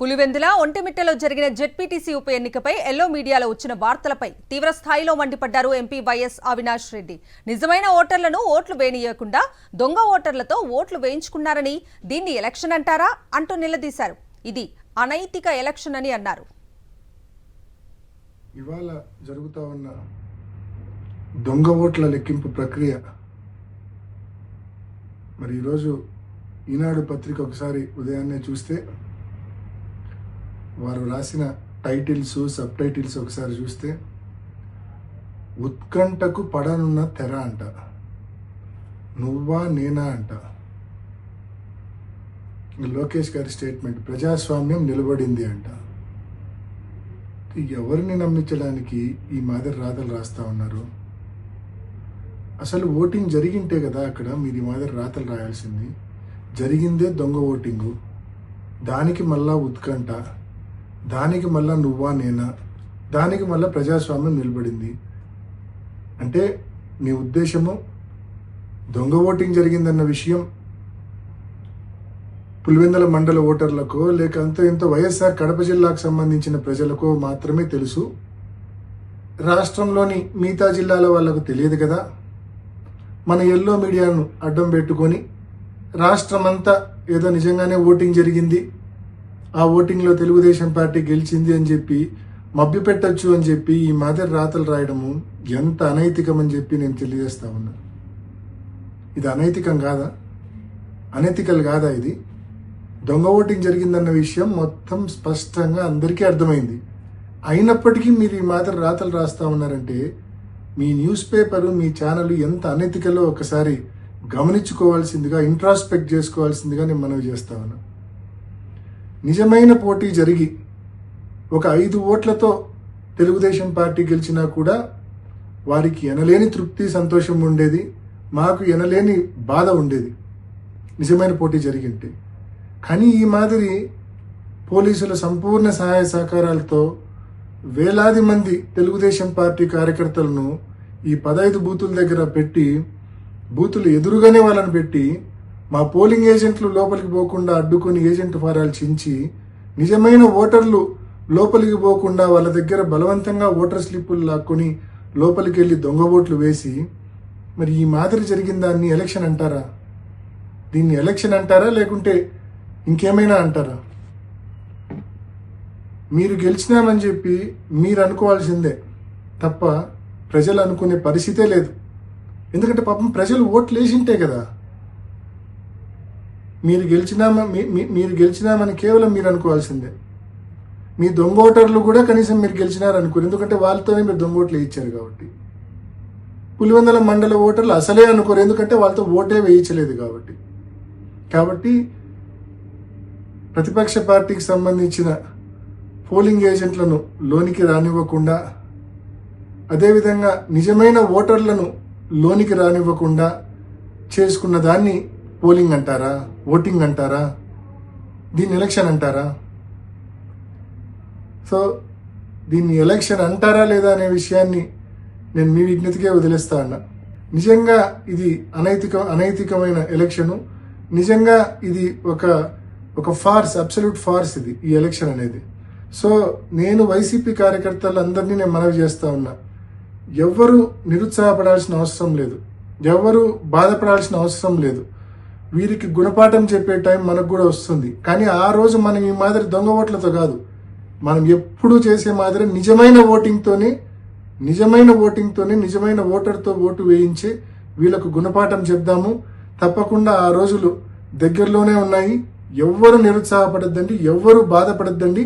పులివెందుల ఒంటిమిట్టలో జరిగిన జెడ్పీటీసీ ఉప ఎన్నికపై ఎల్లో మీడియాలో వచ్చిన వార్తలపై తీవ్ర స్థాయిలో మండిపడ్డారు ఎంపీ వైఎస్ అవినాష్ రెడ్డి. నిజమైన ఓటర్లను ఓట్లు వేయనీయకుండా దొంగ ఓటర్లతో ఓట్లు వేయించుకున్నారని దీన్ని ఎలక్షన్ అంటారా అంటూ నిలదీశారు. ఇది అనైతిక ఎలక్షన్ అని అన్నారు. ఇవాళ జరుగుతా ఉన్న దొంగ ఓట్ల లెక్కింపు ప్రక్రియ మరి ఈరోజు ఈనాడు పత్రిక ఒకసారి ఉదయాన్నే చూస్తే వారు రాసిన టైటిల్స్ సబ్ టైటిల్స్ ఒకసారి చూస్తే ఉత్కంఠకు పడనున్న తెర అంట, నువ్వా నేనా అంట. లోకేష్ గారి స్టేట్మెంట్, ప్రజాస్వామ్యం నిలబడింది అంట. ఎవరిని నమ్మించడానికి ఈ మాదిరి రాతలు రాస్తా ఉన్నారు? అసలు ఓటింగ్ జరిగింటే కదా అక్కడ మీరు ఈ మాదిరి రాతలు రాయాల్సింది. జరిగిందే దొంగ ఓటింగు, దానికి మళ్ళా ఉత్కంఠ, దానికి మళ్ళా నువ్వా నేనా, దానికి మళ్ళా ప్రజాస్వామ్యం నిలబడింది అంటే మీ ఉద్దేశము దొంగ ఓటింగ్ జరిగిందన్న విషయం పులివెందుల మండల ఓటర్లకో లేక ఎంతో వైఎస్ఆర్ కడప జిల్లాకు సంబంధించిన ప్రజలకో మాత్రమే తెలుసు. రాష్ట్రంలోని మిగతా జిల్లాల వాళ్ళకు తెలియదు కదా. మన ఎల్లో మీడియాను అడ్డం పెట్టుకొని రాష్ట్రమంతా ఏదో నిజంగానే ఓటింగ్ జరిగింది, ఆ ఓటింగ్లో తెలుగుదేశం పార్టీ గెలిచింది అని చెప్పి మభ్యపెట్టచ్చు అని చెప్పి ఈ మాదిరి రాతలు రాయడము ఎంత అనైతికం అని చెప్పి నేను తెలియజేస్తా ఉన్నా. ఇది అనైతికం కాదా? అనైతికల్ కాదా? ఇది దొంగ ఓటింగ్ జరిగిందన్న విషయం మొత్తం స్పష్టంగా అందరికీ అర్థమైంది. అయినప్పటికీ మీరు ఈ మాదిరి రాతలు రాస్తా ఉన్నారంటే మీ న్యూస్ పేపరు మీ ఛానల్ ఎంత అనైతికలో ఒకసారి గమనించుకోవాల్సిందిగా, ఇంట్రాస్పెక్ట్ చేసుకోవాల్సిందిగా నేను మనవి చేస్తా ఉన్నా. నిజమైన పోటీ జరిగి ఒక 5 ఓట్లతో తెలుగుదేశం పార్టీ గెలిచినా కూడా వారికి ఎనలేని తృప్తి సంతోషం ఉండేది, మాకు ఎనలేని బాధ ఉండేది నిజమైన పోటీ జరిగింటే. కానీ ఈ మాదిరి పోలీసుల సంపూర్ణ సహాయ సహకారాలతో వేలాది మంది తెలుగుదేశం పార్టీ కార్యకర్తలను ఈ 15 బూతుల దగ్గర పెట్టి, బూతులు ఎదురుగానే వాళ్ళని పెట్టి మా పోలింగ్ ఏజెంట్లు లోపలికి పోకుండా అడ్డుకొని ఏజెంట్ ఫారాలు చించి నిజమైన ఓటర్లు లోపలికి పోకుండా వాళ్ళ దగ్గర బలవంతంగా ఓటర్ స్లిప్పులు లాక్కొని లోపలికి వెళ్ళి దొంగ ఓట్లు వేసి మరి ఈ మాదిరి జరిగిన దాన్ని ఎలక్షన్ అంటారా? దీన్ని ఎలక్షన్ అంటారా లేకుంటే ఇంకేమైనా అంటారా? మీరు గెలిచినామని చెప్పి మీరు అనుకోవాల్సిందే తప్ప ప్రజలు అనుకునే పరిస్థితే లేదు. ఎందుకంటే పాపం ప్రజలు ఓట్లు వేసింటే కదా మీరు గెలిచినామని కేవలం మీరు అనుకోవాల్సిందే. మీ దొంగ ఓటర్లు కూడా కనీసం మీరు గెలిచినారనుకోరు, ఎందుకంటే వాళ్ళతోనే మీరు దొంగ ఓట్లు వేయించారు కాబట్టి. పులివెందుల మండల ఓటర్లు అసలే అనుకోరు, ఎందుకంటే వాళ్ళతో ఓటే వేయించలేదు కాబట్టి ప్రతిపక్ష పార్టీకి సంబంధించిన పోలింగ్ ఏజెంట్లను లోనికి రానివ్వకుండా, అదేవిధంగా నిజమైన ఓటర్లను లోనికి రానివ్వకుండా చేసుకున్న దాన్ని పోలింగ్ అంటారా? ఓటింగ్ అంటారా? దీన్ని ఎలక్షన్ అంటారా? సో దీన్ని ఎలక్షన్ అంటారా లేదా అనే విషయాన్ని నేను మీ విజ్ఞతకే వదిలేస్తా ఉన్నా. నిజంగా ఇది అనైతికమైన ఎలక్షను. నిజంగా ఇది ఒక ఫార్స్, అబ్సల్యూట్ ఫార్స్ ఇది ఈ ఎలక్షన్ అనేది. సో నేను వైసీపీ కార్యకర్తలందరినీ నేను మనవి చేస్తా ఉన్నా, ఎవ్వరూ నిరుత్సాహపడాల్సిన అవసరం లేదు, ఎవ్వరూ బాధపడాల్సిన అవసరం లేదు. వీరికి గుణపాఠం చెప్పే టైం మనకు కూడా వస్తుంది. కానీ ఆ రోజు మనం ఈ మాదిరి దొంగ ఓట్లతో కాదు, మనం ఎప్పుడూ చేసే మాదిరి నిజమైన ఓటింగ్తోనే నిజమైన ఓటర్తో ఓటు వేయించి వీళ్ళకు గుణపాఠం చెప్దాము. తప్పకుండా ఆ రోజులు దగ్గరలోనే ఉన్నాయి. ఎవ్వరు నిరుత్సాహపడద్దండి, ఎవ్వరు బాధపడద్దండి.